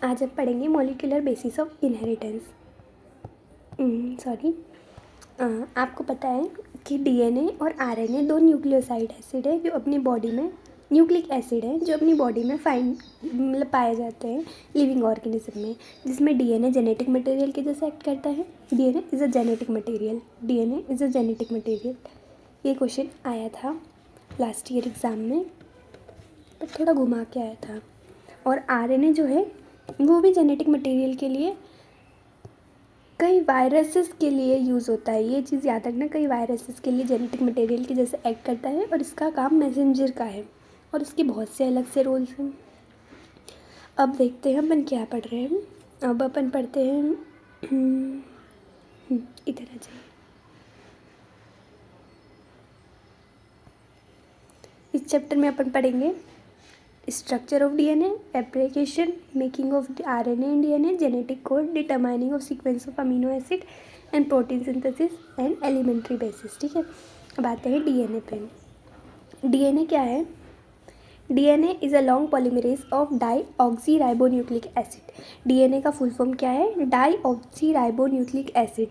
आज हम पढ़ेंगे मॉलिक्यूलर बेसिस ऑफ इनहेरिटेंस। आपको पता है कि डीएनए और आरएनए दो न्यूक्लियोसाइड एसिड है जो अपनी बॉडी में न्यूक्लिक एसिड है जो अपनी बॉडी में पाए जाते हैं लिविंग ऑर्गेनिज्म में, जिसमें डीएनए जेनेटिक मटेरियल के जैसे एक्ट करता है। DNA is a genetic material. ये क्वेश्चन आया था लास्ट ईयर एग्ज़ाम में, पर थोड़ा घुमा के आया था। और आरएनए जो है वो भी जेनेटिक मटेरियल के लिए कई वायरसेस के लिए यूज़ होता है। ये चीज़ याद रखना, कई वायरसेस के लिए जेनेटिक मटेरियल के जैसे एक्ट करता है और इसका काम मैसेंजर का है और इसके बहुत से अलग से रोल्स हैं। अब देखते हैं अपन क्या पढ़ रहे हैं। अब अपन पढ़ते हैं इधर आ जाइए। इस चैप्टर में अपन पढ़ेंगे structure of DNA, application, making of RNA and DNA, genetic code, determining of sequence of amino acid and protein synthesis and elementary basis. ठीक है, अब आते हैं डीएनए पे। डीएनए क्या है? DNA is a long polymerase of deoxy ribonucleic acid. DNA का full form क्या है? Deoxy ribonucleic acid.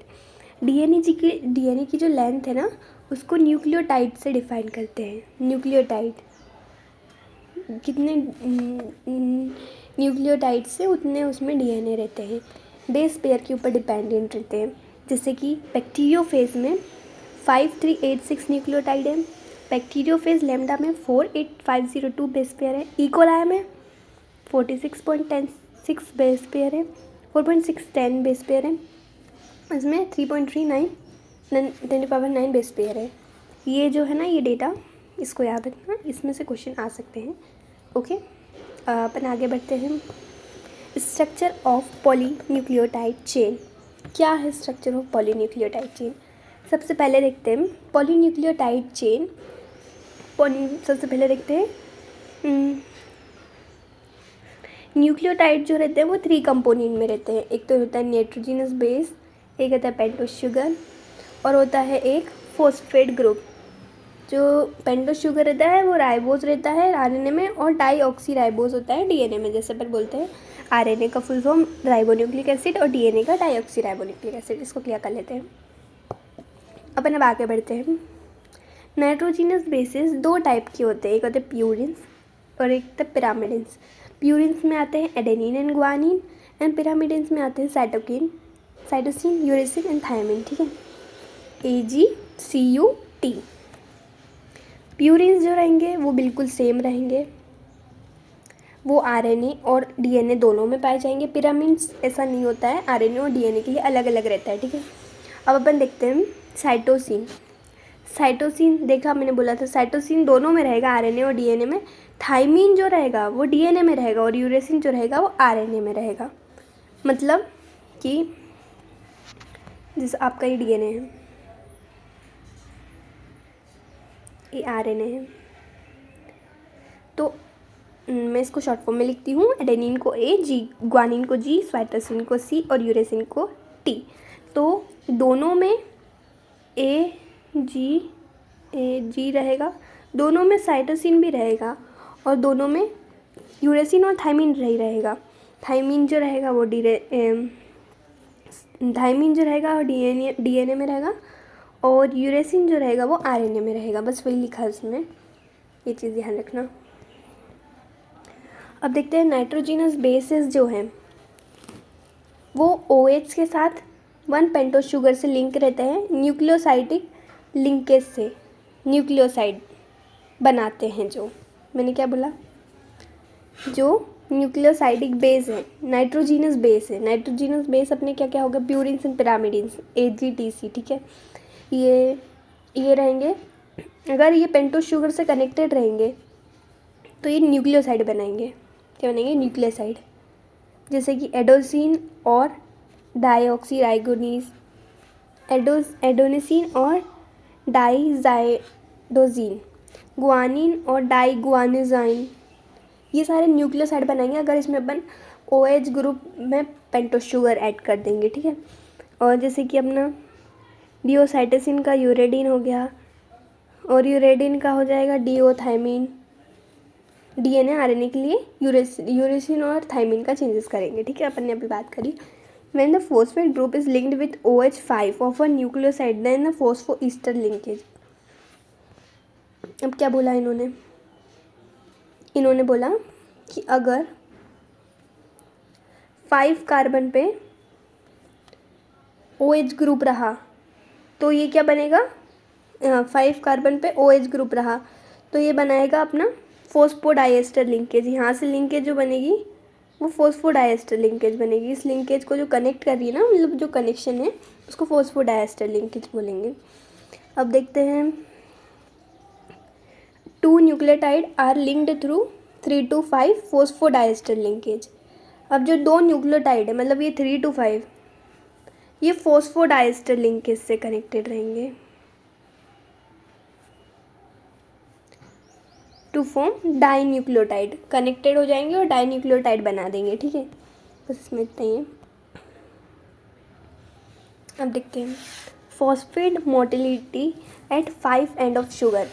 डीएनए की जो लेंथ है ना, उसको न्यूक्लियोटाइड से डिफाइन करते हैं। न्यूक्लियोटाइड कितने न्यूक्लियोटाइड से उतने उसमें डीएनए रहते हैं, बेस पेयर के ऊपर डिपेंडेंट रहते हैं। जैसे कि बैक्टीरियोफेज में 5386 न्यूक्लियोटाइड है, बैक्टीरियोफेज लैम्डा में 48502 बेस पेयर है, इकोलाई में 46.106 बेस पेयर है, 4.610 बेस पेयर है, इसमें 3.39 10⁹ बेस पेयर है। ये जो है ना, ये डेटा इसको याद रखना, इसमें से क्वेश्चन आ सकते हैं। ओके, अपन आगे बढ़ते हैं। Structure of polynucleotide chain. क्या है स्ट्रक्चर ऑफ पॉलीन्यूक्लियोटाइड चेन? सबसे पहले देखते हैं पॉलीन्यूक्लियोटाइड चेन। सबसे पहले देखते हैं न्यूक्लियोटाइड जो रहते हैं वो 3 कंपोनेंट में रहते हैं। एक तो होता है नाइट्रोजनस बेस, एक होता है पेंटोस शुगर, और होता है एक फॉस्फेट ग्रुप। जो पेंटोस शुगर रहता है वो राइबोज रहता है आरएनए में, और डाईऑक्सी राइबोज होता है डीएनए में। जैसे अपन बोलते हैं आरएनए का फुल फॉर्म राइबोन्यूक्लिक एसिड और डीएनए का डाईऑक्सी राइबोन्यूक्लिक एसिड। इसको क्लियर कर लेते हैं। अपन अब आगे बढ़ते हैं। नाइट्रोजनस बेसिस 2 टाइप के होते हैं, एक होते हैं प्यूरिन्स और एक होते हैं पिरामिडिन्स। प्यूरिन्स में आते हैं adenine and guanine, and pyrimidines में आते हैं साइटोसिन, यूरेसिन एंड थायमिन। ठीक है, AGCUT। प्यूरिन्स जो रहेंगे वो बिल्कुल सेम रहेंगे, वो आरएनए और डीएनए दोनों में पाए जाएंगे। पिरामिड्स ऐसा नहीं होता है, आरएनए और डीएनए के लिए अलग अलग रहता है। ठीक है, अब अपन देखते हैं साइटोसिन देखा मैंने बोला था, साइटोसिन दोनों में रहेगा, आरएनए और डीएनए में। थाइमिन जो रहेगा वो डीएनए में रहेगा और यूरेसिन जो रहेगा वो आरएनए में रहेगा। मतलब कि जैसे आपका ये डीएनए है, ये आरएनए है, तो मैं इसको शॉर्ट फॉर्म में लिखती हूँ। एडेनिन को AG, ग्वानिन को G, साइटोसिन को C और यूरेसिन को T। तो दोनों में AG रहेगा, दोनों में साइटोसिन भी रहेगा और दोनों में यूरेसिन और थाइमिन रहेगा। थाइमिन जो रहेगा वो डीएनए में रहेगा और यूरेसिन जो रहेगा वो आरएनए में रहेगा। बस वही लिखा है उसमें, ये चीज़ ध्यान रखना। अब देखते हैं नाइट्रोजनस बेसेस जो हैं वो OH के साथ 1 पेंटोस शुगर से लिंक रहते हैं, न्यूक्लियोसाइडिक लिंकेज से न्यूक्लियोसाइड बनाते हैं। जो मैंने क्या बोला, जो न्यूक्लियोसाइडिक बेस है, नाइट्रोजनस बेस है। नाइट्रोजनस बेस अपने क्या क्या होगा, प्यूरिन्स एंड पिरामिडिन्स, AGTC। ठीक है, ये रहेंगे। अगर ये पेंटोस शुगर से कनेक्टेड रहेंगे तो ये न्यूक्लियोसाइड बनाएंगे। क्या बनाएंगे? न्यूक्लियोसाइड। जैसे कि एडोसिन और डाईऑक्सीराइबोनीस, एडोनिसिन और डाइजाइडोजिन, ग्वानिन और डाईग्वानिजाइन, ये सारे न्यूक्लियोसाइड बनाएंगे अगर इसमें अपन OH ग्रुप में पेंटोस शुगर ऐड कर देंगे। ठीक है, और जैसे कि अपना डिओसाइटोसिन का यूरेडिन हो गया और यूरेडिन का हो जाएगा डिओथाइमिन, डीएनए आरएनए के लिए यूरेसिन और थाइमिन का चेंजेस करेंगे, ठीक है, अपन ने अभी बात करी। When the phosphate group is linked with OH5 of a nucleoside then the phosphoester linkage. अब क्या बोला इन्होंने बोला कि अगर 5 कार्बन पे OH ग्रुप रहा तो ये क्या बनेगा, 5 कार्बन पे OH ग्रुप रहा तो ये बनाएगा अपना फॉस्फोडाइएस्टर लिंकेज। यहाँ से लिंकेज जो बनेगी वो फॉस्फोडाइएस्टर लिंकेज बनेगी। इस लिंकेज को जो कनेक्ट कर रही है ना, मतलब जो कनेक्शन है उसको फॉस्फोडाइएस्टर लिंकेज बोलेंगे। अब देखते हैं, 2 nucleotide are linked through 3 to 5 phosphodiester linkage. अब जो 2 न्यूक्लियोटाइड है, मतलब ये 3 to 5, ये फॉस्फोडाइएस्टर लिंकेज से कनेक्टेड रहेंगे टू फॉर्म डाइन्यूक्लियोटाइड, कनेक्टेड हो जाएंगे और डाइन्यूक्लियोटाइड बना देंगे, ठीक है। बस इसमें इतना ही है। अब देखते हैं phosphate motility at 5 end of sugar.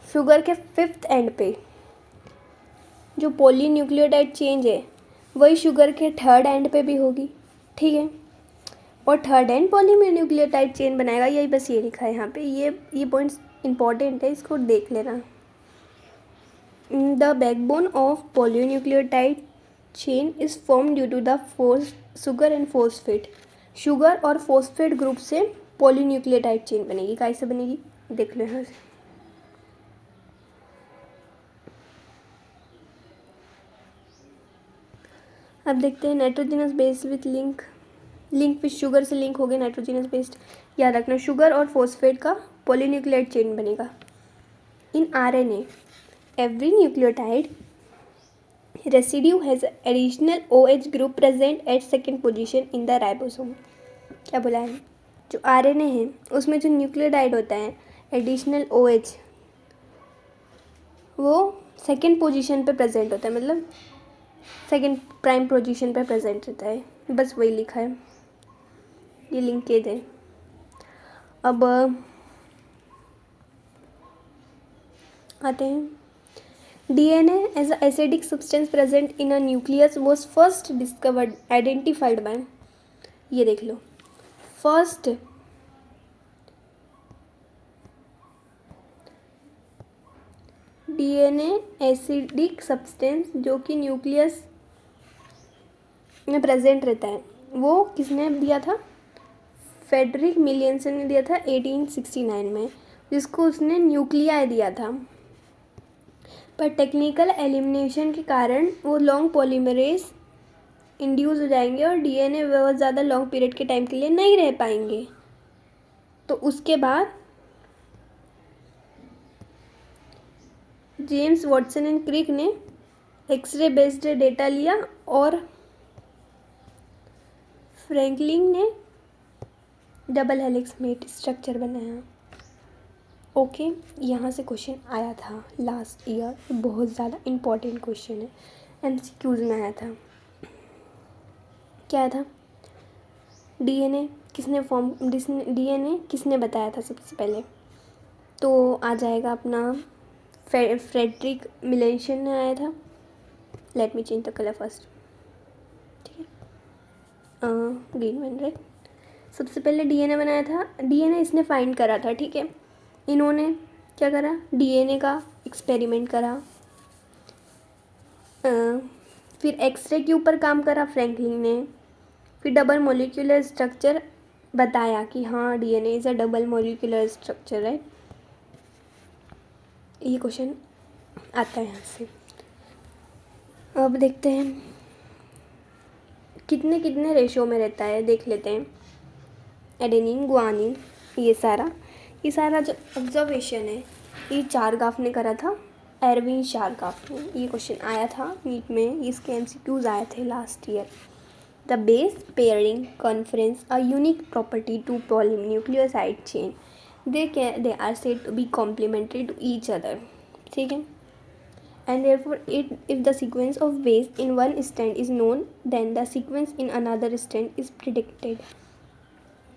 Sugar के 5th एंड पे जो पॉलीन्यूक्लियोटाइड चेंज है वही शुगर के 3rd एंड पे भी होगी, ठीक है, और 3rd एंड पॉलीन्यूक्लियोटाइड चेन बनाएगा। यही बस ये लिखा है यहाँ पे, ये पॉइंट्स इंपॉर्टेंट है, इसको देख लेना। The backbone of polynucleotide chain is form due to the sugar and phosphate. Sugar और फॉस्फेट ग्रुप से पॉलीन्यूक्लियोटाइड चेन बनेगी। कैसे बनेगी देख लो यहाँ से। अब देखते हैं nitrogenous base with link with sugar से लिंक हो गए नाइट्रोजनस बेस्ड। याद रखना शुगर और फॉस्फेट का पॉलीन्यूक्लियोटाइड चेन बनेगा। In RNA every nucleotide residue has additional OH group present at second position in the ribosome। क्या बोला है, जो आरएनए है उसमें जो न्यूक्लियोटाइड होता है एडिशनल OH वो सेकेंड पोजीशन पे प्रेजेंट होता है, मतलब सेकेंड प्राइम पोजीशन पे प्रेजेंट रहता है। बस वही लिखा है, ये लिंकेज है। अब आते हैं, DNA as an acidic substance present in a nucleus was first discovered, identified by, ये देख लो, फर्स्ट DNA एसिडिक सब्सटेंस जो कि न्यूक्लियस में प्रेजेंट रहता है वो किसने दिया था, फ्रेडरिक मिलियनसन ने दिया था 1869 में, जिसको उसने न्यूक्लियाई दिया था। पर टेक्निकल एलिमिनेशन के कारण वो लॉन्ग पॉलीमरेज इंड्यूस हो जाएंगे और डीएनए बहुत ज़्यादा लॉन्ग पीरियड के टाइम के लिए नहीं रह पाएंगे। तो उसके बाद जेम्स वॉटसन एंड क्रिक ने एक्सरे बेस्ड डेटा लिया और फ्रैंकलिन ने डबल हेलिक्स मेट स्ट्रक्चर बनाया। ओके, यहाँ से क्वेश्चन आया था लास्ट ईयर, बहुत ज़्यादा इम्पॉर्टेंट क्वेश्चन है, MCQs में आया था। क्या आया था, डीएनए किसने बताया था सबसे पहले, तो आ जाएगा अपना फ्रेडरिक मिलेशन ने आया था। Let me change the colour first, ठीक है, ग्रीन वन राइट। सबसे पहले डीएनए बनाया था, डीएनए इसने फाइंड करा था, ठीक है। इन्होंने क्या करा, डीएनए का एक्सपेरिमेंट करा, फिर एक्सरे के ऊपर काम करा फ्रैंकलिन ने, फिर डबल मॉलिक्यूलर स्ट्रक्चर बताया कि हाँ DNA is a double molecular structure, right. ये क्वेश्चन आता है यहाँ से। अब देखते हैं कितने कितने रेशो में रहता है, देख लेते हैं। एडेनिन, गुआनिन, ये सारा जो ऑब्जर्वेशन है ये चारगाफ ने करा था, एरविन चारगाफ ने। ये क्वेश्चन आया था नीट में, इसके MCQs आए थे last year. The base pairing conference a unique property to polynucleoside chain, they are said to be complementary to each other, ठीक है। And therefore if the sequence of base in one stand is known then the sequence in another stand is predicted.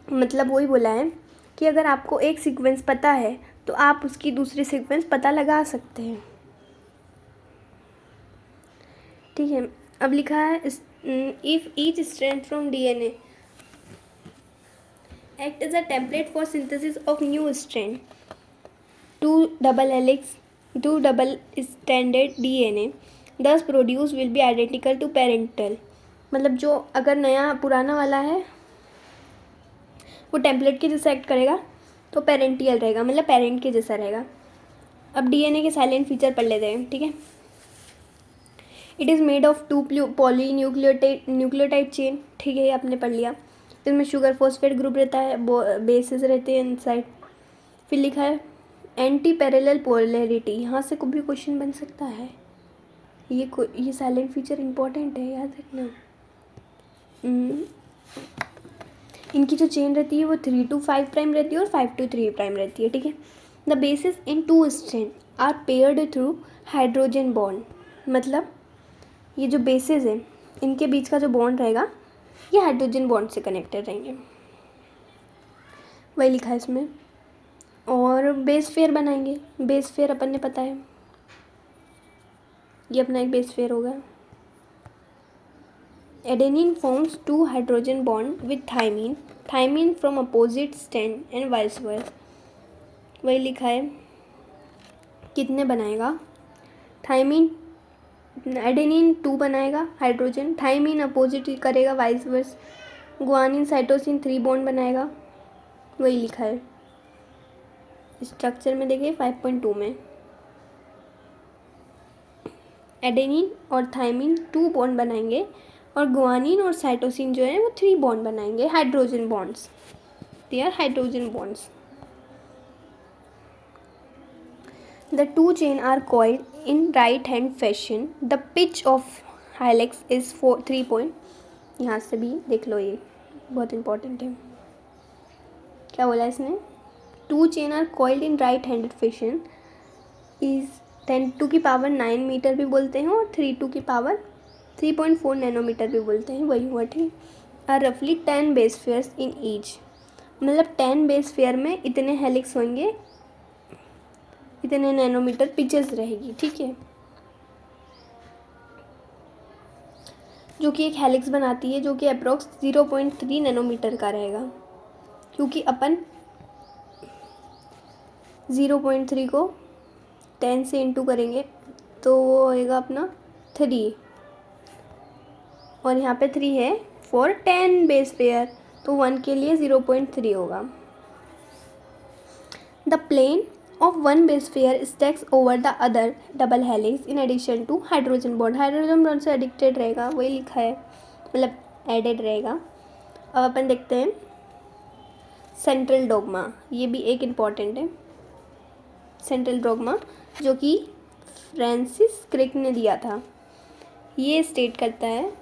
मतलब वही बोला है कि अगर आपको एक सीक्वेंस पता है तो आप उसकी दूसरी सीक्वेंस पता लगा सकते हैं। ठीक है, अब लिखा है if each strand from DNA act as a template for synthesis of new strand, two double stranded DNA thus produced will be identical to parental. मतलब जो अगर नया पुराना वाला है वो टेम्पलेट के जैसा एक्ट करेगा तो पेरेंटियल रहेगा, मतलब पेरेंट के जैसा रहेगा. अब DNA के साइलेंट फीचर पढ़ लेते हैं. ठीक है, it is made of 2 poly nucleotide chain. ठीक है, ये आपने पढ़ लिया. इसमें शुगर फॉस्फेट ग्रुप रहता है, बेसिस रहते हैं इनसाइड. फिर लिखा है एंटी पैरेलल पोलैरिटी. यहाँ से कोई भी क्वेश्चन बन सकता है. ये साइलेंट फीचर इंपॉर्टेंट है, याद रखना. इनकी जो चेन रहती है वो 3 to 5 प्राइम रहती है और 5 to 3 प्राइम रहती है. ठीक है, the basis in 2 strand are paired through hydrogen bond. मतलब ये जो बेसिस है इनके बीच का जो बॉन्ड रहेगा ये हाइड्रोजन बॉन्ड से कनेक्टेड रहेंगे. वही लिखा है इसमें. और बेस फेयर बनाएंगे. बेस फेयर अपन ने पता है, ये अपना एक बेस फेयर होगा. Adenine forms 2 hydrogen bond with thymine from opposite strand and vice versa. वही लिखा है कितने बनाएगा. थाइमीन एडेनिन 2 बनाएगा हाइड्रोजन, थाइमीन अपोजिट करेगा vice versa, guanine cytosine 3 bond बनाएगा. वही लिखा है स्ट्रक्चर में. देखिए 5.2 में एडेनिन और थाइमीन 2 बॉन्ड बनाएंगे और गुआनिन और साइटोसिन जो है वो 3 बॉन्ड बनाएंगे, hydrogen bonds. They are hydrogen bonds. The 2 chain are coiled in right hand fashion. The pitch of helix is 3 point. यहाँ से भी देख लो, ये बहुत इंपॉर्टेंट है. क्या बोला इसने. 2 chain are coiled in right handed fashion is 10⁻⁹ metre भी बोलते हैं और 3⁻³ नैनोमीटर भी बोलते हैं. वही हुआ. ठीक. आर रफली 10 बेस फेयर्स इन ईच. मतलब 10 बेस फेयर में इतने हेलिक्स होंगे, इतने नैनोमीटर पिचेस रहेगी. ठीक है, जो कि एक हेलिक्स बनाती है जो कि अप्रोक्स 0.3 नैनोमीटर का रहेगा. क्योंकि अपन 0.3 को 10 से इंटू करेंगे तो वो होएगा अपना 3, और यहाँ पे 3 है फॉर 10 बेस पेयर, तो 1 के लिए 0.3 होगा. The plane of one base pair stacks over the other double helix in addition to hydrogen bond. Hydrogen bond से एडिक्टेड रहेगा. वही लिखा है, मतलब एडेड रहेगा. अब अपन देखते हैं सेंट्रल डोग्मा. ये भी एक इम्पॉर्टेंट है. सेंट्रल डोग्मा जो कि फ्रांसिस क्रिक ने दिया था. ये स्टेट करता है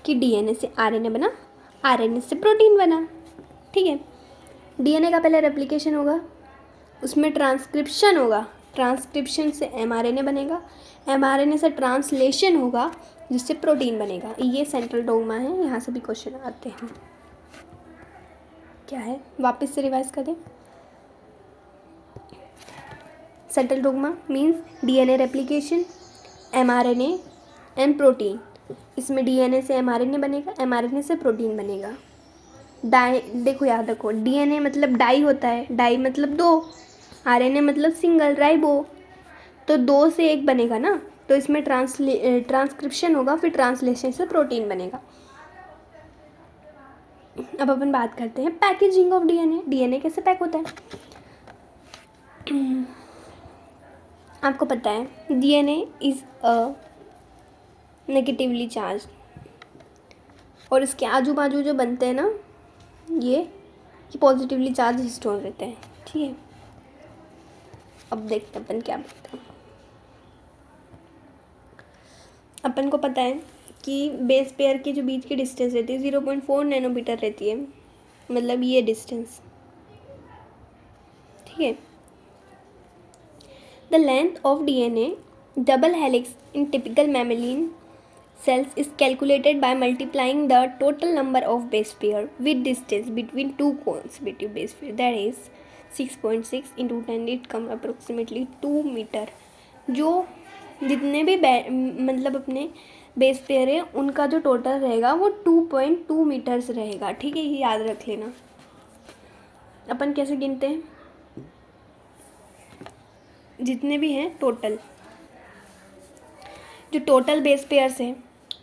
कि डीएनए से आरएनए बना, आरएनए से प्रोटीन बना. ठीक है, डीएनए का पहले रेप्लिकेशन होगा, उसमें ट्रांसक्रिप्शन होगा, ट्रांसक्रिप्शन से एमआरएनए बनेगा, एमआरएनए से ट्रांसलेशन होगा जिससे प्रोटीन बनेगा. ये सेंट्रल डोग्मा है. यहाँ से भी क्वेश्चन आते हैं. क्या है, वापस से रिवाइज कर दें. Central dogma means DNA replication, mRNA and protein. इसमें डीएनए से एमआरएनए बनेगा, एमआरएनए से प्रोटीन बनेगा. डाई, देखो याद रखो, डीएनए मतलब डाई होता है, डाई मतलब 2, आरएनए मतलब सिंगल, राइबो, तो 2 से 1 बनेगा ना. तो इसमें ट्रांसक्रिप्शन होगा, फिर ट्रांसलेशन से प्रोटीन बनेगा. अब अपन बात करते हैं पैकेजिंग ऑफ डीएनए. डीएनए कैसे पैक होता है. आपको पता है DNA is a negatively charge, और इसके आजू बाजू जो बनते हैं ना ये पॉजिटिवली चार्ज हिस्टोन रहते हैं. ठीक है, अब देखते हैं अपन क्या बोलते हैं. अपन को पता है कि बेस पेयर के जो बीच की डिस्टेंस रहती है 0.4 नैनोमीटर रहती है, मतलब ये डिस्टेंस. ठीक है, the length of DNA double helix in typical mammalian cells is calculated by multiplying the total number of base pair with distance between two consecutive base pair, that is 6.6 into 10 it comes approximately 2 metre. जो जितने भी मतलब अपने base pair है उनका जो total रहेगा वो 2.2 मीटर्स रहेगा। ठीक है, ये याद रख लेना। अपन कैसे गिनते हैं, जितने भी हैं टोटल, जो टोटल बेस पेयर्स हैं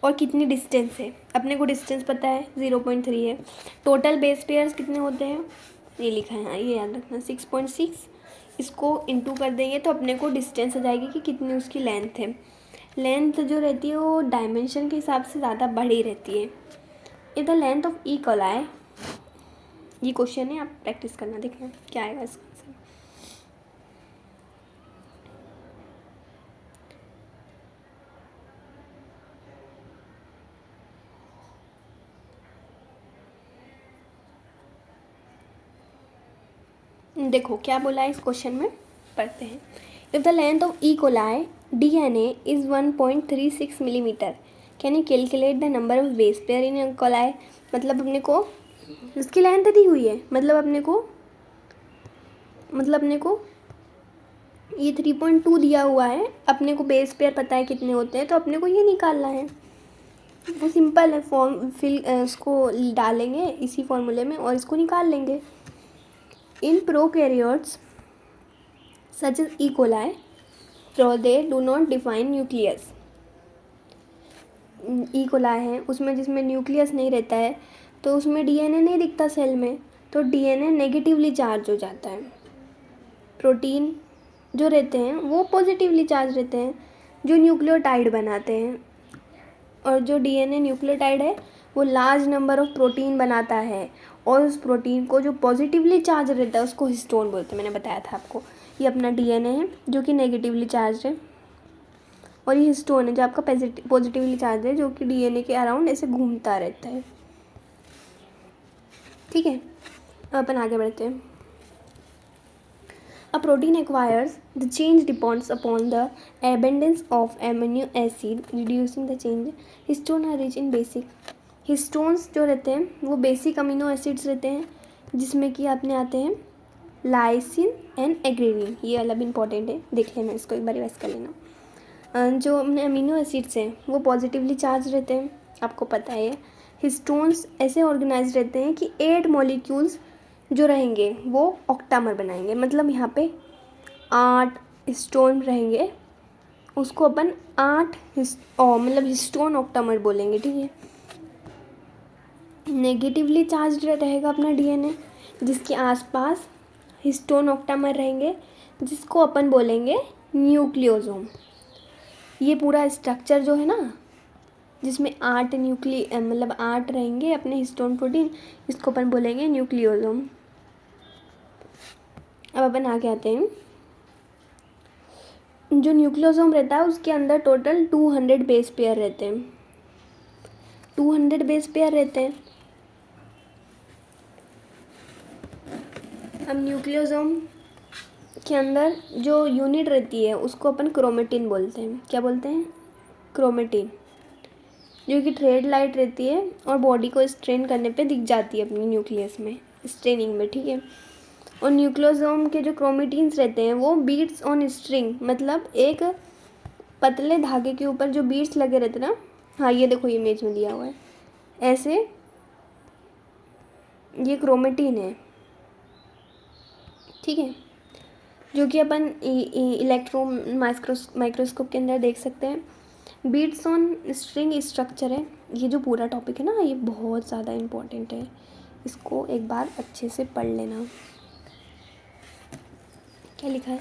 और कितनी डिस्टेंस है। अपने को डिस्टेंस पता है 0.3 है। टोटल बेस पेयर्स कितने होते हैं, ये लिखा है, हाँ ये याद रखना 6.6। इसको इंटू कर देंगे तो अपने को डिस्टेंस आ जाएगी कि कितनी उसकी लेंथ है। लेंथ जो रहती है वो डायमेंशन के हिसाब से ज़्यादा बड़ी रहती है। If the length of E coli, ये क्वेश्चन है, आप प्रैक्टिस करना, देखना क्या आएगा इसका आंसर। देखो क्या बोला है इस क्वेश्चन में, पढ़ते हैं। If the length of E coli DNA is 1.36 millimetre, can you calculate the number of base pair in coli. मतलब अपने को इसकी लेंथ दी हुई है, मतलब अपने को ये 3.2 दिया हुआ है। अपने को बेस पेयर पता है कितने होते हैं, तो अपने को ये निकालना है। वो सिंपल है, फॉर्म इसको डालेंगे इसी फॉर्मूले में और इसको निकाल लेंगे। इन prokaryotes such as E coli they do not define nucleus. E coli है उसमें जिसमें न्यूक्लियस नहीं रहता है, तो उसमें DNA नहीं दिखता सेल में, तो DNA नेगेटिवली चार्ज हो जाता है। प्रोटीन जो रहते हैं वो पॉजिटिवली चार्ज रहते हैं, जो न्यूक्लियोटाइड बनाते हैं। और जो DNA न्यूक्लियोटाइड है वो लार्ज नंबर ऑफ प्रोटीन बनाता है, और उस प्रोटीन को जो पॉजिटिवली चार्ज रहता है उसको हिस्टोन बोलते हैं। मैंने बताया था आपको, ये अपना DNA है जो कि नेगेटिवली चार्ज है, और ये हिस्टोन है जो आपका पॉजिटिवली चार्ज है, जो कि DNA के अराउंड ऐसे घूमता रहता है। ठीक है, अब अपन आगे बढ़ते हैं। A protein acquires the change depends upon the abundance of amino acid, reducing the change. Histones are rich in basic. Histones जो रहते हैं वो बेसिक अमीनो एसिड्स रहते हैं, जिसमें कि अपने आते हैं लाइसिन एंड एग्रेनिन। ये वाला भी इंपॉर्टेंट है, देख लेना इसको एक बार रिवाइज कर लेना। जो अपने अमीनो एसिड्स हैं वो पॉजिटिवली चार्ज रहते हैं, आपको पता है। हिस्टोन्स ऐसे ऑर्गेनाइज रहते हैं कि 8 मॉलिक्यूल्स जो रहेंगे वो ऑक्टामर बनाएंगे, मतलब यहाँ पे 8 हिस्टोन रहेंगे, उसको अपन 8 मतलब हिस्टोन ऑक्टामर बोलेंगे। ठीक है, नेगेटिवली चार्ज रहेगा अपना DNA, जिसके आसपास हिस्टोन ऑक्टामर रहेंगे, जिसको अपन बोलेंगे न्यूक्लियोसोम। ये पूरा स्ट्रक्चर जो है ना, जिसमें 8 मतलब 8 रहेंगे अपने हिस्टोन प्रोटीन, इसको अपन बोलेंगे न्यूक्लियोसोम। अब अपन आगे आते हैं। जो न्यूक्लियोसोम रहता है उसके अंदर टोटल 200 बेस पेयर रहते हैं। 200 बेस पेयर रहते हैं। अब न्यूक्लियोसोम के अंदर जो यूनिट रहती है उसको अपन क्रोमेटिन बोलते हैं। क्या बोलते हैं? क्रोमेटिन, जो कि थ्रेड लाइट रहती है और बॉडी को स्ट्रेन करने पे दिख जाती है अपनी न्यूक्लियस में, स्ट्रेनिंग में। ठीक है, और न्यूक्लियोसोम के जो क्रोमेटिन्स रहते हैं वो बीड्स ऑन स्ट्रिंग, मतलब एक पतले धागे के ऊपर जो बीड्स लगे रहते हैं ना, हाँ ये देखो ये इमेज में दिया हुआ है, ऐसे ये क्रोमेटिन है। ठीक है, जो कि अपन इलेक्ट्रॉन माइक्रोस्कोप के अंदर देख सकते हैं। बीड्स ऑन स्ट्रिंग स्ट्रक्चर है, ये जो पूरा टॉपिक है ना ये बहुत ज़्यादा इम्पोर्टेंट है, इसको एक बार अच्छे से पढ़ लेना। क्या लिखा है?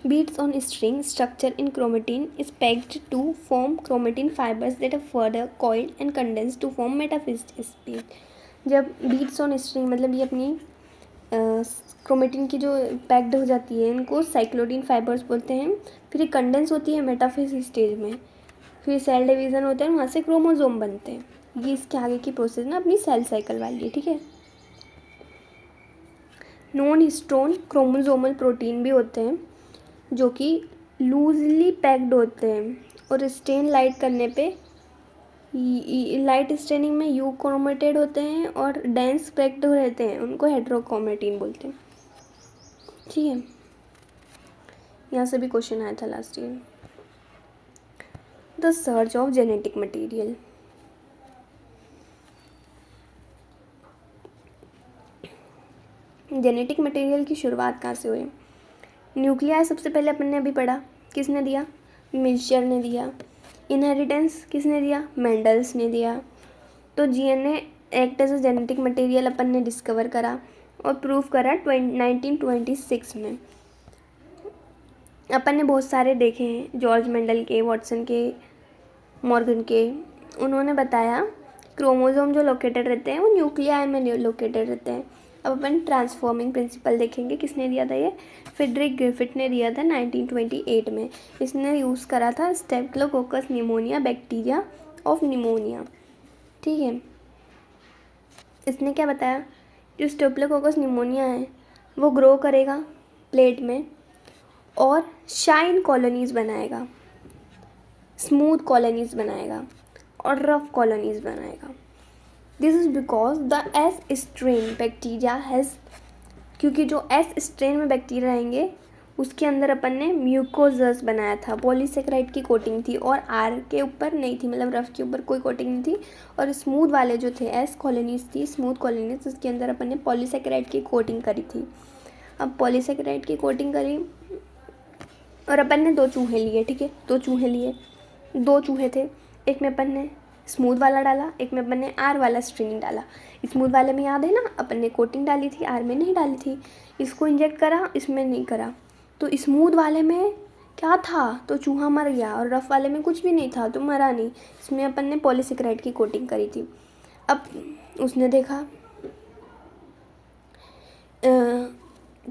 Beads on string structure in chromatin is packed to form chromatin fibres that are further coiled and condense to form metaphysic speed. जब बीड्स ऑन स्ट्रिंग मतलब ये अपनी क्रोमेटिन की जो पैक्ड हो जाती है इनको साइक्लोडीन फाइबर्स बोलते हैं, फिर ये कंडेंस होती है मेटाफेज स्टेज में, फिर सेल डिवीज़न होता है, वहाँ से क्रोमोसोम बनते हैं। ये इसके आगे की प्रोसेस ना अपनी सेल साइकिल वाली है। ठीक है, नॉन हिस्टोन क्रोमोसोमल प्रोटीन भी होते हैं जो कि लूजली पैक्ड होते हैं और स्टेन लाइट करने पे लाइट स्टेनिंग में यू क्रोमेटेड होते हैं और डेंस पैक्ड रहते हैं, उनको हेट्रोक्रोमेटिन बोलते हैं। ठीक है, यहाँ से भी क्वेश्चन आया था last year. The search of genetic material. Genetic material की शुरुआत कहाँ से हुई? न्यूक्लियाई सबसे पहले अपन ने अभी पढ़ा, किसने दिया? मिल्चर ने दिया। इनहेरिटेंस किसने दिया? मेंडल्स ने दिया। तो DNA act as a genetic material अपन ने डिस्कवर करा और प्रूव करा 1926 में। अपन ने बहुत सारे देखे हैं, जॉर्ज मेंडल के, वॉटसन के, मॉर्गन के। उन्होंने बताया क्रोमोसोम जो लोकेटेड रहते हैं वो न्यूक्लियाई में लोकेटेड रहते हैं। अब अपन ट्रांसफॉर्मिंग प्रिंसिपल देखेंगे, किसने दिया था ये? फ्रेडरिक ग्रिफिथ ने दिया था 1928 में। इसने यूज़ करा था streptococcus pneumonia bacteria of pneumonia, ठीक है। इसने क्या बताया? जो स्टेप्टोकोकस निमोनिया है वो ग्रो करेगा प्लेट में और शाइन कॉलोनीज़ बनाएगा, स्मूथ कॉलोनीज़ बनाएगा और रफ कॉलोनीज़ बनाएगा। This is because the S strain bacteria has, क्योंकि जो एस स्ट्रेन में बैक्टीरिया रहेंगे उसके अंदर अपन ने म्यूकोजस बनाया था, पॉलीसेकेराइड की कोटिंग थी और आर के ऊपर नहीं थी, मतलब रफ के ऊपर कोई कोटिंग नहीं थी। और स्मूथ वाले जो थे एस कॉलोनीज थी, स्मूथ कॉलोनीज, उसके अंदर अपन ने पॉलीसेकेराइड की कोटिंग करी थी। अब पॉलीसेकेराइड की कोटिंग करी और अपन ने 2 चूहे लिए, ठीक है, 2 चूहे लिए, 2 चूहे थे, एक में अपन ने स्मूथ वाला डाला, एक में अपन ने आर वाला स्ट्रेन डाला। स्मूथ वाले में याद है ना अपन ने कोटिंग डाली थी, आर में नहीं डाली थी। इसको इंजेक्ट करा, इसमें नहीं करा, तो स्मूथ वाले में क्या था? तो चूहा मर गया। और रफ वाले में कुछ भी नहीं था तो मरा नहीं, इसमें अपन ने पॉलीसेकेराइड की कोटिंग करी थी। अब उसने देखा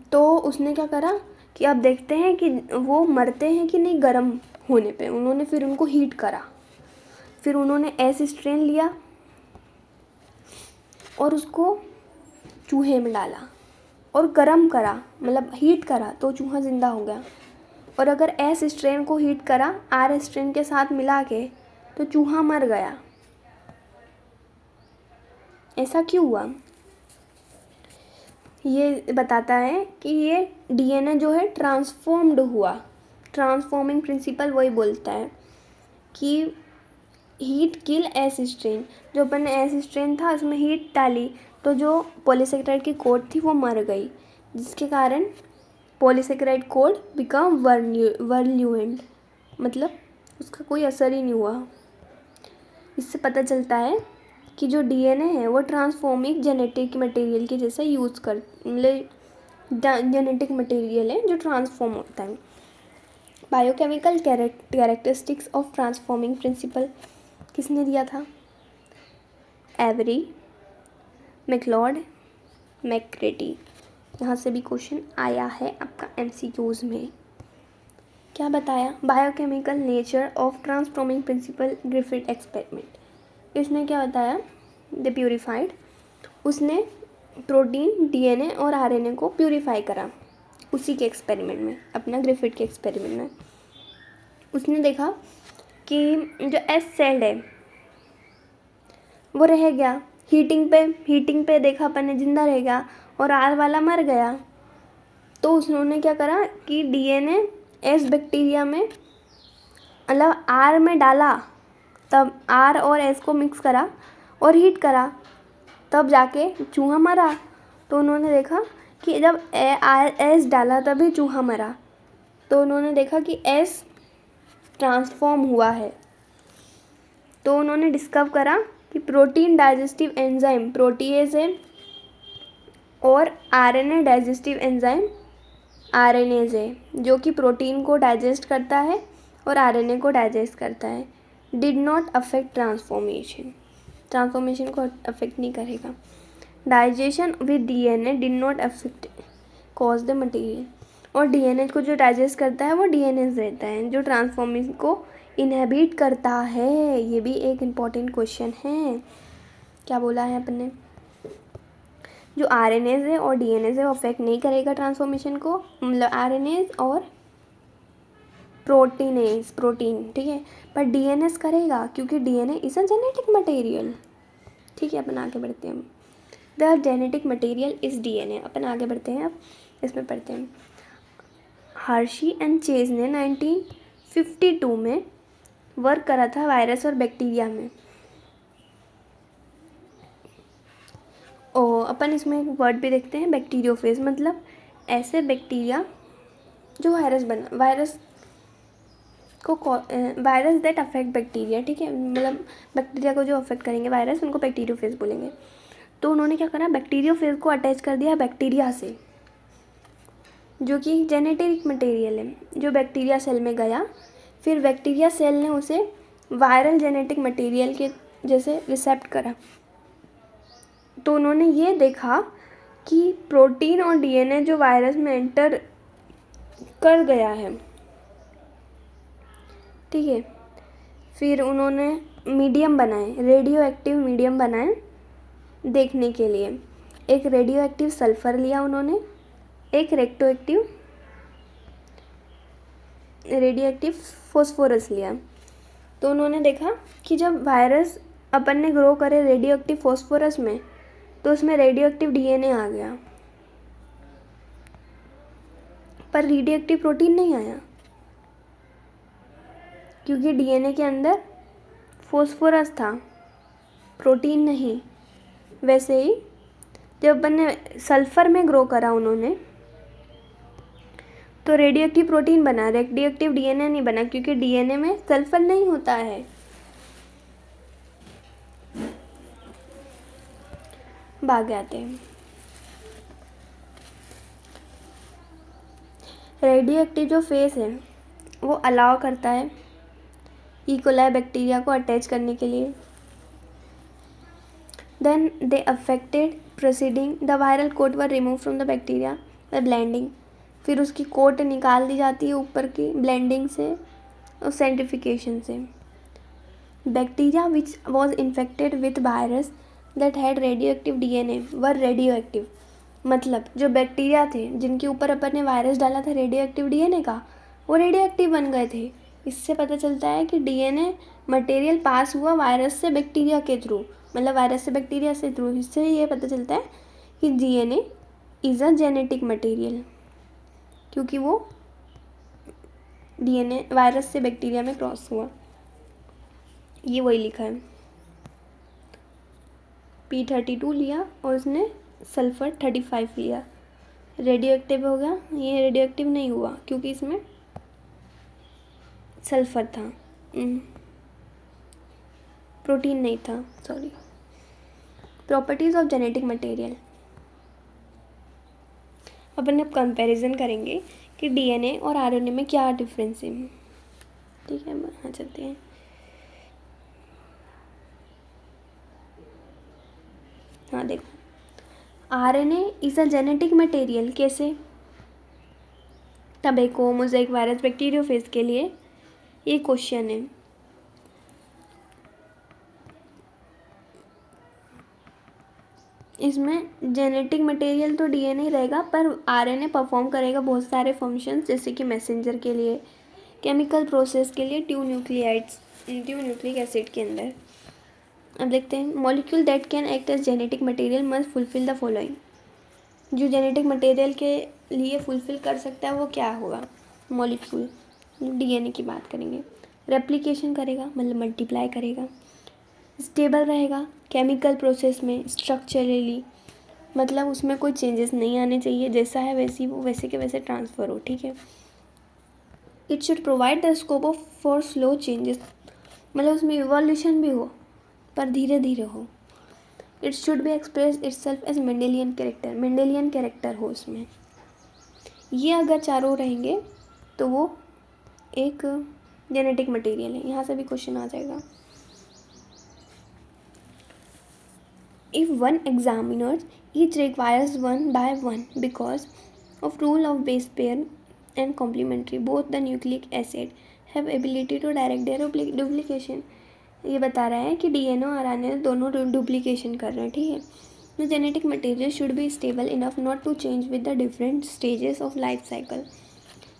तो उसने क्या करा कि अब देखते हैं कि वो मरते हैं कि नहीं गर्म होने पे। उन्होंने फिर उनको हीट करा, फिर उन्होंने एस स्ट्रेन लिया और उसको चूहे में डाला और गर्म करा, मतलब हीट करा, तो चूहा ज़िंदा हो गया। और अगर एस स्ट्रेन को हीट करा आर स्ट्रेन के साथ मिला के तो चूहा मर गया। ऐसा क्यों हुआ? ये बताता है कि ये डीएनए जो है ट्रांसफॉर्म्ड हुआ। ट्रांसफॉर्मिंग प्रिंसिपल वही बोलता है कि हीट किल एस स्ट्रेन। जो अपन ने एस स्ट्रेन था उसमें हीट डाली तो जो पॉलीसेकेराइड की कोट थी वो मर गई, जिसके कारण पॉलीसेकेराइड कोट बिकम वर्ल्यूएंट, मतलब उसका कोई असर ही नहीं हुआ। इससे पता चलता है कि जो डीएनए है वो ट्रांसफॉर्मिंग जेनेटिक मटेरियल के जैसा यूज़ कर, मतलब जेनेटिक मटेरियल है जो ट्रांसफॉर्म होता है। Biochemical characteristics of transforming principle किसने दिया था? Avery, MacLeod, McCarty. यहाँ से भी क्वेश्चन आया है आपका एमसीक्यूज में। क्या बताया? Biochemical nature of transforming principal Griffith experiment. इसने क्या बताया? द प्यूरिफाइड, उसने प्रोटीन, डीएनए और आरएनए को प्यूरिफाई करा उसी के एक्सपेरिमेंट में, अपना ग्रिफिथ के एक्सपेरिमेंट में। उसने देखा कि जो एस सेल है वो रह गया, हीटिंग पे देखा अपन ने जिंदा रह गया और आर वाला मर गया। तो उन्होंने क्या करा कि डीएनए एस बैक्टीरिया में, मतलब आर में डाला, तब आर और एस को मिक्स करा और हीट करा, तब जाके चूहा मरा। तो उन्होंने देखा कि जब एस डाला तभी चूहा मरा। तो उन्होंने देखा कि एस ट्रांसफॉर्म हुआ है। तो उन्होंने डिस्कवर करा कि प्रोटीन डाइजेस्टिव एंजाइम प्रोटीएज है और आरएनए डाइजेस्टिव एंजाइम आरएनएज है, जो कि प्रोटीन को डाइजेस्ट करता है और आरएनए को डाइजेस्ट करता है। डिड नॉट अफेक्ट ट्रांसफॉर्मेशन को अफेक्ट नहीं करेगा। Digestion with DNA did not affect cause the material. और डीएनए को जो डाइजेस्ट करता है वो डीएनए रहता है, जो ट्रांसफॉर्मेशन को इनहेबिट करता है। ये भी एक इम्पॉर्टेंट क्वेश्चन है। क्या बोला है अपन ने? जो आरएनएज है और डीएनए है वो अफेक्ट नहीं करेगा ट्रांसफॉर्मेशन को, मतलब आरएनएज और प्रोटीन, ठीक है, पर डीएनए करेगा क्योंकि DNA is a genetic material. ठीक है, अपन आगे बढ़ते हैं। The genetic material is DNA. अपन आगे बढ़ते हैं, अब इसमें पढ़ते हैं। हर्शी एंड चेज ने 1952 में वर्क करा था वायरस और बैक्टीरिया में। और अपन इसमें एक वर्ड भी देखते हैं, बैक्टीरियोफेज, मतलब ऐसे बैक्टीरिया जो वायरस दैट अफेक्ट बैक्टीरिया, ठीक है, मतलब बैक्टीरिया को जो अफेक्ट करेंगे वायरस, उनको बैक्टीरियोफेज बोलेंगे। तो उन्होंने क्या करा, बैक्टीरियोफेज को अटैच कर दिया बैक्टीरिया से, जो कि जेनेटिक मटेरियल है, जो बैक्टीरिया सेल में गया, फिर बैक्टीरिया सेल ने उसे वायरल जेनेटिक मटेरियल के जैसे रिसेप्ट करा। तो उन्होंने ये देखा कि प्रोटीन और डीएनए जो वायरस में एंटर कर गया है, ठीक है। फिर उन्होंने मीडियम बनाए, रेडियो एक्टिव मीडियम बनाए देखने के लिए। एक रेडियो एक्टिव सल्फर लिया उन्होंने, एक रेडियो एक्टिव फॉस्फोरस लिया। तो उन्होंने देखा कि जब वायरस अपन ने ग्रो करे रेडियो एक्टिव फॉस्फोरस में, तो उसमें रेडियो एक्टिव डीएनए आ गया, पर रेडियो एक्टिव प्रोटीन नहीं आया, क्योंकि डीएनए के अंदर फॉस्फोरस था, प्रोटीन नहीं। वैसे ही जब अपन ने सल्फर में ग्रो करा उन्होंने, तो रेडियो एक्टिव प्रोटीन बना, रेडियो एक्टिव डीएनए नहीं बना, क्योंकि डीएनए में सल्फर नहीं होता है। भाग आते हैं। रेडियो एक्टिव जो फेस है वो अलाउ करता है इकोलाई बैक्टीरिया को अटैच करने के लिए। Then they affected proceeding the viral coat were remove from the bacteria by blending. फिर उसकी कोट निकाल दी जाती है ऊपर की ब्लेंडिंग से और सेंट्रिफिकेशन से। Bacteria which was infected with virus that had radio active DNA were radio active. मतलब जो बैक्टीरिया थे जिनके ऊपर अपन ने वायरस डाला था रेडियो एक्टिव डीएनए का, वो रेडियो एक्टिव बन गए थे। इससे पता चलता है कि डीएनए मटेरियल पास हुआ वायरस से बैक्टीरिया के थ्रू, मतलब वायरस से बैक्टीरिया से थ्रू। इससे ये पता चलता है कि DNA is a genetic material, क्योंकि वो डीएनए वायरस से बैक्टीरिया में क्रॉस हुआ। ये वही लिखा है। P32 लिया और उसने सल्फर 35 लिया, रेडियो एक्टिव हो गया। ये रेडियो एक्टिव नहीं हुआ क्योंकि इसमें सल्फर था, प्रोटीन नहीं था, sorry. Properties of genetic material. अपन अब कंपैरिजन करेंगे कि डीएनए और आरएनए में क्या डिफरेंस है, ठीक है। हाँ, चलते हैं। हाँ देखो, RNA is a genetic material. कैसे? टबैको, मोज़ेक, वायरस, बैक्टीरियोफेज के लिए ये क्वेश्चन है। इसमें जेनेटिक मटेरियल तो डीएनए रहेगा, पर आरएनए परफॉर्म करेगा बहुत सारे फंक्शंस, जैसे कि मैसेंजर के लिए, केमिकल प्रोसेस के लिए, ट्यू न्यूक्लिक एसिड के अंदर। अब देखते हैं, molecule that can act as genetic material must fulfil the following. जो जेनेटिक मटेरियल के लिए फुलफिल कर सकता है वो क्या होगा? मॉलिक्यूल, डीएनए की बात करेंगे। रेप्लिकेशन करेगा, मतलब मल्टीप्लाई करेगा। स्टेबल रहेगा केमिकल प्रोसेस में, स्ट्रक्चरली, मतलब उसमें कोई चेंजेस नहीं आने चाहिए, जैसा है वैसी वो वैसे के वैसे ट्रांसफ़र हो, ठीक है। It should provide the scope of for slow changes, मतलब उसमें इवोल्यूशन भी हो पर धीरे धीरे हो। It should be express itself as Mendelian character हो उसमें। ये अगर चारों रहेंगे तो वो एक जेनेटिक मटेरियल है। यहाँ से भी क्वेश्चन आ जाएगा। If one examiners each requires one by one because of rule of base pair and complementary, both the nucleic acid have ability to direct their duplication। ये बता रहा है कि डीएनए और आरएनए दोनों डुप्लीकेशन कर रहे हैं, ठीक है। The genetic material should be stable enough not to change with the different stages of life cycle।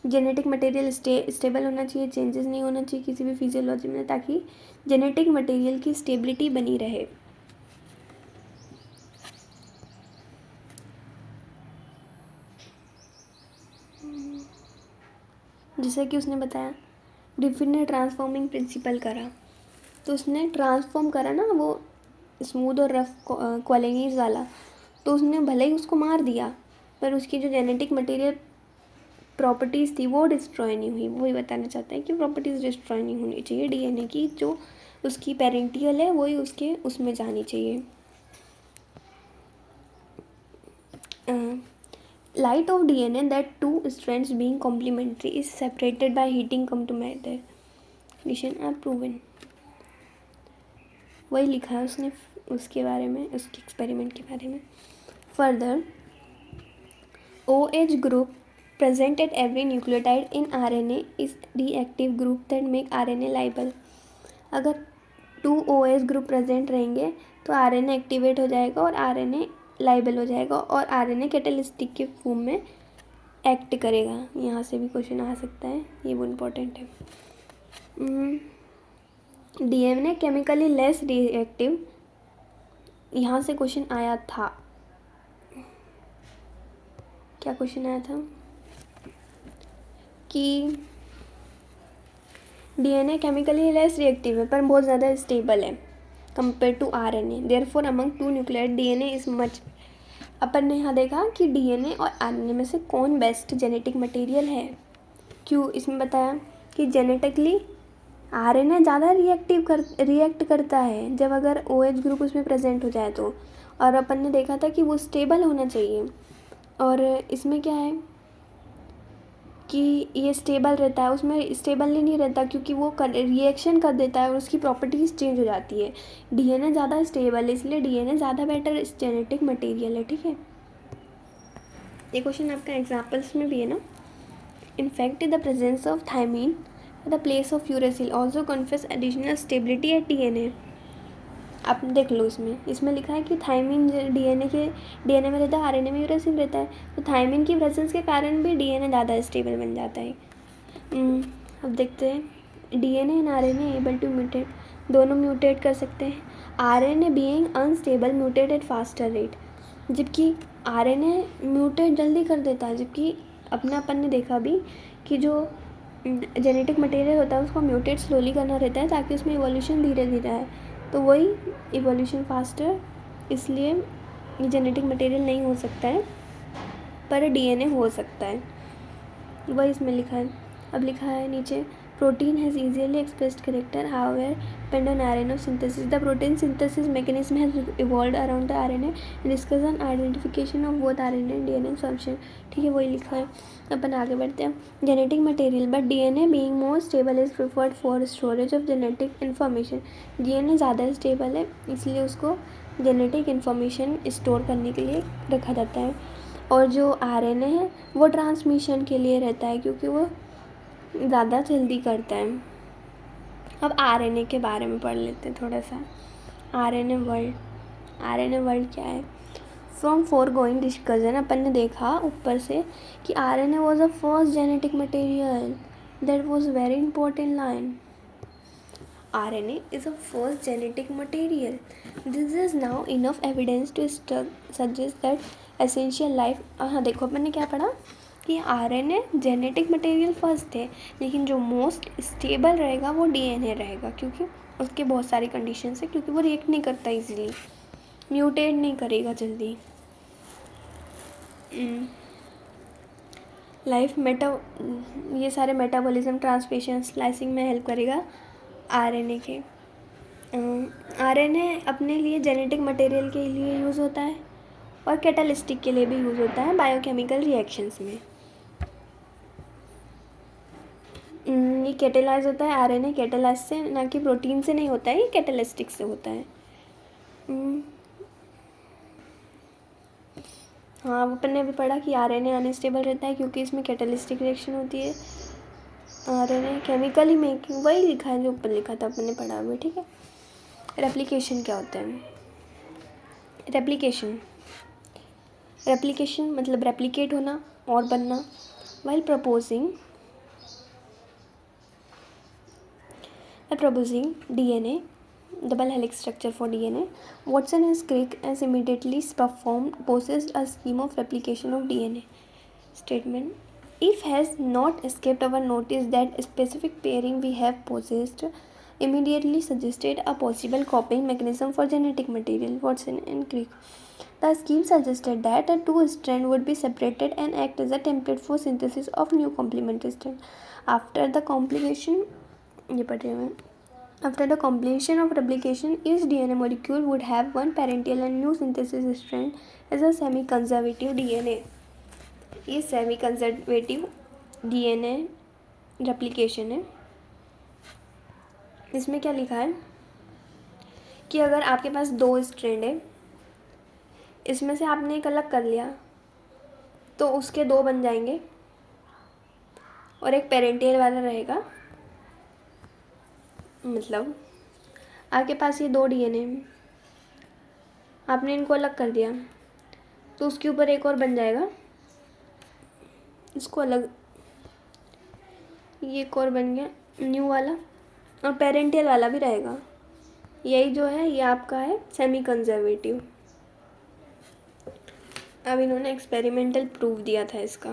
Genetic material stable होना चाहिए, चेंजेस नहीं होना चाहिए किसी भी फिजियोलॉजी में, ताकि जेनेटिक मटेरियल की स्टेबिलिटी बनी रहे। जैसे कि उसने बताया ग्रिफिथ ने ट्रांसफॉर्मिंग प्रिंसिपल करा, तो उसने ट्रांसफॉर्म करा ना वो स्मूथ और रफ कॉलोनीज वाला, तो उसने भले ही उसको मार दिया पर उसकी जो जेनेटिक मटेरियल प्रॉपर्टीज़ थी वो डिस्ट्रॉय नहीं हुई। वही बताना चाहता है कि प्रॉपर्टीज़ डिस्ट्रॉय नहीं होनी चाहिए डीएनए की, जो उसकी पेरेंटियल है वही उसके उसमें जानी चाहिए। Light of DNA that two strands being complementary is separated by heating come to matter condition are proven। वही लिखा है उसने उसके बारे में, उसके एक्सपेरिमेंट के बारे में। Further OH group present at every nucleotide in RNA is reactive group that make RNA liable। अगर 2 OH ग्रुप प्रेजेंट रहेंगे तो RNA एक्टिवेट हो जाएगा और RNA लाइबल हो जाएगा और RNA कैटलिस्टिक के फॉर्म में एक्ट करेगा। यहाँ से भी क्वेश्चन आ सकता है, ये वो इम्पोर्टेंट है। DNA केमिकली लेस रिएक्टिव, यहाँ से क्वेश्चन आया था। क्या क्वेश्चन आया था कि DNA केमिकली लेस रिएक्टिव है पर बहुत ज़्यादा स्टेबल है compare to RNA, therefore among 2 nucleotide DNA is much. अपन ने यहाँ देखा कि DNA और RNA में से कौन बेस्ट जेनेटिक मटेरियल है। क्यों? इसमें बताया कि जेनेटिकली RNA ज़्यादा रिएक्ट करता है जब अगर OH ग्रुप उसमें प्रेजेंट हो जाए तो, और अपन ने देखा था कि वो स्टेबल होना चाहिए। और इसमें क्या है कि ये स्टेबल रहता है, उसमें स्टेबल नहीं रहता क्योंकि वो रिएक्शन कर देता है और उसकी प्रॉपर्टीज़ चेंज हो जाती है। DNA ज़्यादा स्टेबल है, इसलिए DNA ज़्यादा बेटर जेनेटिक मटेरियल है। ठीक है, ये क्वेश्चन आपका एग्जाम्पल्स में भी है ना। In fact the presence of thymine the place of uracil also confers additional stability at DNA। आप देख लो, इसमें लिखा है कि थायमीन DNA में रहता है, RNA में यूरेसिल रहता है, तो थायमीन की प्रेजेंस के कारण भी DNA ज़्यादा स्टेबल बन जाता है। अब देखते हैं, DNA and RNA able to mutate, दोनों म्यूटेट कर सकते हैं। RNA being unstable mutate at faster rate, जबकि RNA म्यूटेट जल्दी कर देता है, जबकि अपन ने देखा भी कि जो जेनेटिक मटेरियल होता है उसको म्यूटेट स्लोली करना रहता है ताकि उसमें इवोल्यूशन धीरे धीरे आए, तो वही इवोल्यूशन फास्टर, इसलिए ये जेनेटिक मटेरियल नहीं हो सकता है पर DNA हो सकता है, वही इसमें लिखा है। अब लिखा है नीचे, protein has easily expressed character however depend on RNA synthesis, the protein synthesis mechanism has evolved around the RNA discuss on identification of both RNA and DNA solution. ठीक है, वही लिखा है। अपन आगे बढ़ते हैं। Genetic material but DNA being more stable is preferred for storage of genetic information. DNA ज़्यादा स्टेबल है इसलिए उसको जेनेटिक इन्फॉर्मेशन स्टोर करने के लिए रखा जाता है, और जो RNA है वो ट्रांसमिशन के लिए रहता है क्योंकि वो ज़्यादा जल्दी करता है। अब RNA के बारे में पढ़ लेते हैं थोड़ा सा। RNA वर्ल्ड क्या है? फ्रॉम फोरगोइंग डिस्कशन अपन ने देखा ऊपर से कि RNA was a first genetic material, that was very important line. RNA is a first genetic material. This is now enough evidence to suggest that essential life। हाँ देखो, अपन ने क्या पढ़ा कि RNA जेनेटिक मटेरियल फर्स्ट है, लेकिन जो most stable रहेगा वो DNA रहेगा क्योंकि उसके बहुत सारी कंडीशंस है, क्योंकि वो रिएक्ट नहीं करता इजीली, म्यूटेट नहीं करेगा जल्दी। ये सारे मेटाबॉलिज्म, ट्रांसलेशन, स्लाइसिंग में हेल्प करेगा RNA के। RNA अपने लिए जेनेटिक मटेरियल के लिए यूज़ होता है और कैटालिस्टिक के लिए भी यूज़ होता है बायोकेमिकल रिएक्शंस में। ये कैटेलाइज होता है, RNA कैटेलाइज से, ना कि प्रोटीन से नहीं होता है, ये कैटालिस्टिक से होता है। हाँ, अपन ने भी पढ़ा कि RNA अनस्टेबल रहता है क्योंकि इसमें कैटालिस्टिक रिएक्शन होती है। RNA केमिकली मेकिंग, वही लिखा है जो ऊपर लिखा था, अपन ने पढ़ा हुआ। ठीक है, रेप्लिकेशन क्या होता है? रेप्लिकेशन मतलब रेप्लिकेट होना और बनना। While proposing DNA, double helix structure for DNA, Watson and Crick has immediately possessed a scheme of replication of DNA statement। if has not escaped our notice that specific pairing we have possessed immediately suggested a possible copying mechanism for genetic material. Watson and Crick. The scheme suggested that a two strand would be separated and act as a template for synthesis of new complementary strand. After the completion of replication, each DNA molecule would have one parental and new synthesis strand as a semi-conservative DNA. ये semi conservative DNA replication है. इसमें क्या लिखा है कि अगर आपके पास दो स्ट्रैंड है, इसमें से आपने एक अलग कर लिया तो उसके दो बन जाएंगे और एक पेरेंटियल वाला रहेगा. मतलब आपके पास ये दो डीएनए, आपने इनको अलग कर दिया तो उसके ऊपर एक और बन जाएगा, इसको अलग, ये एक और बन गया न्यू वाला और पेरेंटियल वाला भी रहेगा. यही जो है ये आपका है सेमी कंजर्वेटिव. अब इन्होंने एक्सपेरिमेंटल प्रूफ दिया था इसका.